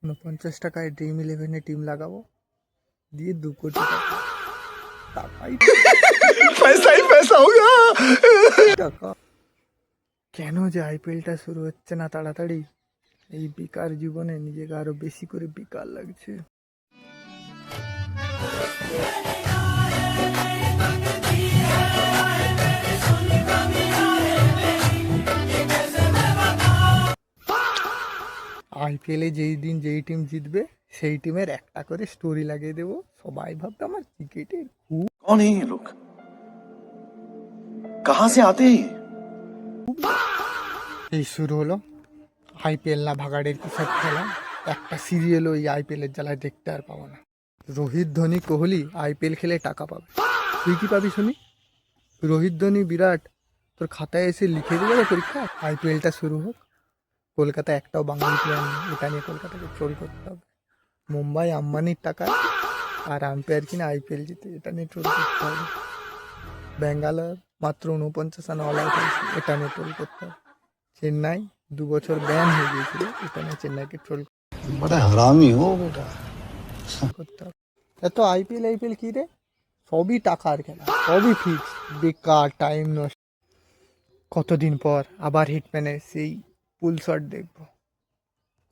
50 টাকায় dream 11-এ team লাগাবো, দিয়ে 2 কোটি টাকা। টাকাই पैसा ही पैसा होगा। টাকা। কেন যে আইপিএলটা শুরু হচ্ছে না তাড়াতাড়ি? এই বেকার জীবনে নিজেকে আরো বেশি করে বেকার লাগছে। আইপিএলে যেই দিন যেই টিম জিতবে সেই টিমের একটা করে স্টোরি লাগিয়ে দেবো, সবাই ভাববে আমার ক্রিকেটের খুব। कौन है ये लोग, कहाँ से आते हैं ये? এই শুরু হলো আইপিএল না ভাগাড়ের কিসব খেলা। একটা সিরিয়ালও এই আইপিএলের জ্বালায় দেখতে আর পাবো না। রোহিত ধোনি কোহলি আইপিএল খেলে টাকা পাবে, তুই কি পাবি শুনি? রোহিত ধোনি বিরাট তোর খাতায় এসে লিখে দিয়ে যাবে পরীক্ষা। আইপিএলটা শুরু হোক, কলকাতা একটাও বাঙালি প্লেয়ার নেই, এটা নিয়ে কলকাতাকে ট্রোল করতে হবে। মুম্বাই আম্বানির টাকায় আর আম্পায়ার কিনা আইপিএল জিতে, এটা নিয়ে ট্রোল করতে হবে। ব্যাঙ্গালোর মাত্র 49 রানে অল আউট হয়েছে, এটা নিয়ে ট্রোল করতে হবে। চেন্নাই 2 বছর ব্যান হয়ে গিয়েছিল, এটা নিয়ে চেন্নাইকে ট্রোল बड़ा हरामी हो बेटा। করতে হবে। এত আইপিএল কি রে? সবই টাকার খেলা, সবই ফিক্স, বেকার টাইম নষ্ট। কতদিন পর আবার হিটম্যানের সেই পুল শট দেখবো,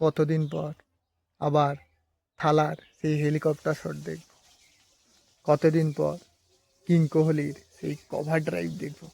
কতদিন পর আবার থালার সেই হেলিকপ্টার শট দেখবো, কতদিন পর কিং কোহলির সেই কভার ড্রাইভ দেখবো।